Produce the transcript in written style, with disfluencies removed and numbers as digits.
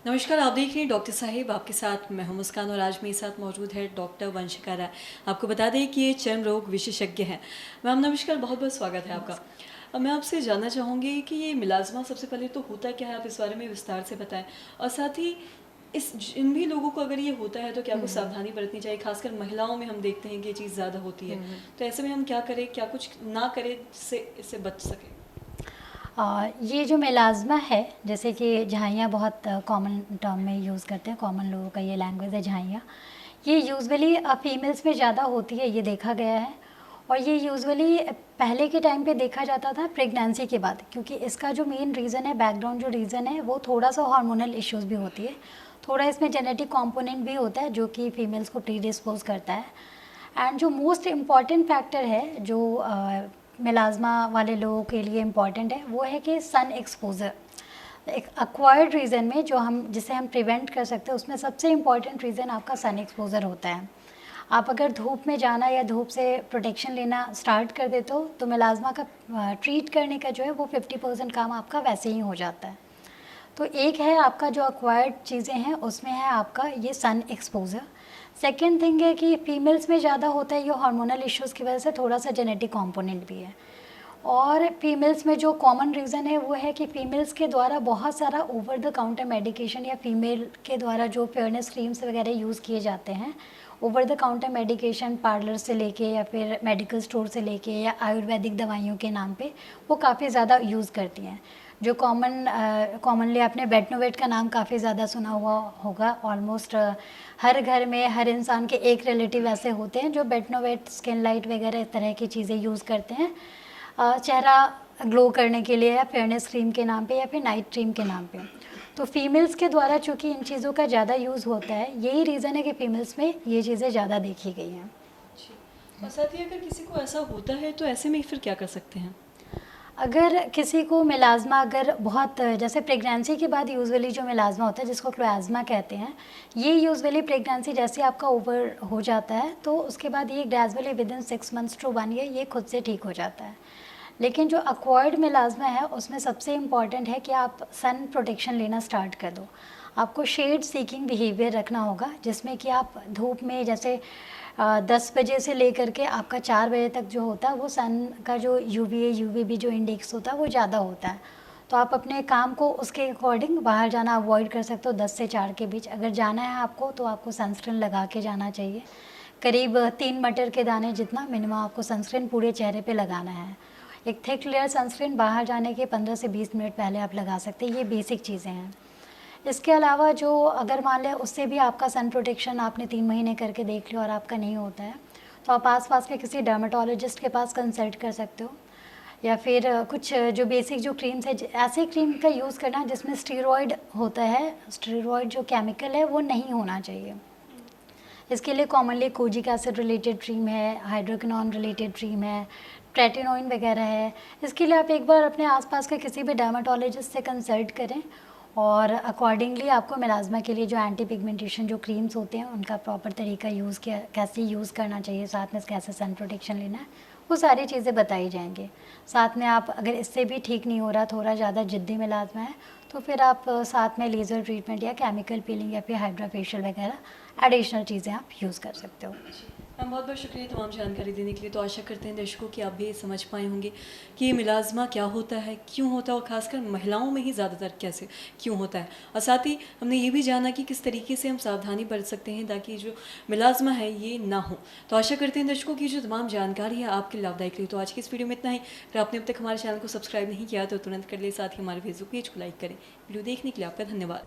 नमस्कार, आप देख रहे हैं डॉक्टर साहिब, आपके साथ मैं हूं मुस्कान और आज मेरे साथ मौजूद है डॉक्टर वंशिका राय। आपको बता दें कि ये चर्म रोग विशेषज्ञ हैं। मैम नमस्कार, बहुत बहुत स्वागत है आपका। अब मैं आपसे जानना चाहूँगी कि ये मिलाज़मा सबसे पहले तो होता क्या है, आप इस बारे में विस्तार से बताएं। और साथ ही इस जिन भी लोगों को अगर ये होता है तो क्या कुछ सावधानी बरतनी चाहिए, खासकर महिलाओं में हम देखते हैं कि ये चीज़ ज़्यादा होती है। तो ऐसे में हम क्या करें, क्या कुछ ना करें जिससे इससे बच सकें? ये जो मेलाज़्मा है, जैसे कि झाइयाँ बहुत कॉमन टर्म में यूज़ करते हैं, कॉमन लोगों का ये लैंग्वेज है झाइयाँ। ये यूजुअली फीमेल्स में ज़्यादा होती है, ये देखा गया है। और ये यूजुअली पहले के टाइम पे देखा जाता था प्रेगनेंसी के बाद, क्योंकि इसका जो मेन रीज़न है, बैकग्राउंड जो रीज़न है, वो थोड़ा सा हार्मोनल इश्यूज़ भी होती है। थोड़ा इसमें जेनेटिक कंपोनेंट भी होता है जो कि फीमेल्स को प्रीडिस्पोज करता है। एंड जो मोस्ट इम्पॉर्टेंट फैक्टर है जो मेलाज़्मा वाले लोगों के लिए इम्पॉर्टेंट है, वो है कि सन एक्सपोज़र। एक एक्वायर्ड रीज़न में जो हम जिसे हम प्रिवेंट कर सकते हैं, उसमें सबसे इम्पॉर्टेंट रीज़न आपका सन एक्सपोज़र होता है। आप अगर धूप में जाना या धूप से प्रोटेक्शन लेना स्टार्ट कर देते हो तो मेलाज़्मा का ट्रीट करने का जो है वो 50% काम आपका वैसे ही हो जाता है। तो एक है आपका जो एक्वायर्ड चीज़ें हैं, उसमें है आपका ये सन एक्सपोज़र। सेकेंड थिंग है कि फीमेल्स में ज़्यादा होता है, ये हार्मोनल इश्यूज़ की वजह से थोड़ा सा जेनेटिक कंपोनेंट भी है। और फीमेल्स में जो कॉमन रीज़न है वो है कि फीमेल्स के द्वारा बहुत सारा ओवर द काउंटर मेडिकेशन या फीमेल के द्वारा जो फेयरनेस क्रीम्स वगैरह यूज़ किए जाते हैं, over the counter medication parlour से लेके या फिर मेडिकल स्टोर से लेके या आयुर्वेदिक दवाइयों के नाम पे वो काफ़ी ज़्यादा यूज़ करती हैं। जो कॉमनली आपने बेटनोवेट का नाम काफ़ी ज़्यादा सुना हुआ होगा। ऑलमोस्ट हर घर में हर इंसान के एक रिलेटिव ऐसे होते हैं जो बेटनोवेट, स्किन लाइट वगैरह इस तरह की चीज़ें यूज़ करते हैं चेहरा ग्लो करने के लिए या फेयरनेस क्रीम के नाम पे या फिर नाइट क्रीम के नाम पे। तो फीमेल्स के द्वारा चूँकि इन चीज़ों का ज़्यादा यूज़ होता है, यही रीज़न है कि फीमेल्स में ये चीज़ें ज़्यादा देखी गई हैं। और साथ ही अगर किसी को ऐसा होता है तो ऐसे में फिर क्या कर सकते हैं? अगर किसी को मेलाज़्मा अगर बहुत जैसे प्रेगनेंसी के बाद यूजुअली जो मेलाज़्मा होता है जिसको क्लोएज़्मा कहते हैं, ये यूजुअली प्रेगनेंसी जैसे आपका ओवर हो जाता है तो उसके बाद ये gradually within 6 months to 1 year ये खुद से ठीक हो जाता है। लेकिन जो एक्वायर्ड मेलाज़्मा है उसमें सबसे इम्पॉर्टेंट है कि आप सन प्रोटेक्शन लेना स्टार्ट कर दो। आपको शेड सीकिंग बिहेवियर रखना होगा, जिसमें कि आप धूप में जैसे 10 बजे से लेकर के आपका 4 बजे तक जो होता है वो सन का जो यूवीए यूवीबी जो इंडेक्स होता है वो ज़्यादा होता है। तो आप अपने काम को उसके अकॉर्डिंग बाहर जाना अवॉइड कर सकते हो 10 से 4 के बीच। अगर जाना है आपको तो आपको सनस्क्रीन लगा के जाना चाहिए। करीब 3 मटर के दाने जितना मिनिमम आपको सनस्क्रीन पूरे चेहरे पे लगाना है। एक थिक लेयर सनस्क्रीन बाहर जाने के 15 से 20 मिनट पहले आप लगा सकते हैं। ये बेसिक चीज़ें हैं। इसके अलावा जो अगर मान लें उससे भी आपका सन प्रोटेक्शन आपने 3 महीने करके देख लिया और आपका नहीं होता है, तो आप आस-पास के किसी डर्मेटोलॉजिस्ट के पास कंसल्ट कर सकते हो। या फिर कुछ जो बेसिक जो क्रीम्स है, ऐसे क्रीम का यूज़ करना जिसमें स्टेरॉइड होता है। स्टेरॉइड जो केमिकल है वो नहीं होना चाहिए। इसके लिए commonly kojic acid related cream है, हाइड्रोक्विनोन रिलेटेड क्रीम है, ट्रेटिनोइन वगैरह है। इसके लिए आप एक बार अपने आसपास के किसी भी डर्मेटोलॉजिस्ट से कंसल्ट करें और अकॉर्डिंगली आपको मेलाज़्मा के लिए जो एंटी पिगमेंटेशन जो क्रीम्स होते हैं उनका प्रॉपर तरीका यूज़ किया, कैसे यूज़ करना चाहिए, साथ में कैसे सन प्रोटेक्शन लेना है, वो सारी चीज़ें बताई जाएंगी। साथ में आप अगर इससे भी ठीक नहीं हो रहा, थोड़ा ज़्यादा जिद्दी मेलाज़्मा है, तो फिर आप साथ में लेज़र ट्रीटमेंट या केमिकल पीलिंग या फिर हाइड्रा फेशियल वगैरह एडिशनल चीज़ें आप यूज़ कर सकते हो। मैम बहुत बहुत शुक्रिया तमाम जानकारी देने के लिए। तो आशा करते हैं दर्शकों कि आप भी समझ पाए होंगे कि ये मिलाज़्मा क्या होता है, क्यों होता है और ख़ासकर महिलाओं में ही ज़्यादातर कैसे क्यों होता है। और साथ ही हमने ये भी जाना कि किस तरीके से हम सावधानी बरत सकते हैं ताकि जो मिलाज़्मा है ये ना हो। तो आशा करते हैं दर्शकों की जो तमाम जानकारी है आपके लाभदायक रही। तो आज की इस वीडियो में इतना ही। अगर आपने अब तक हमारे चैनल को सब्सक्राइब नहीं किया तो तुरंत कर ले, साथ ही हमारे फेसबुक पेज को लाइक करें। वीडियो देखने के लिए आपका धन्यवाद।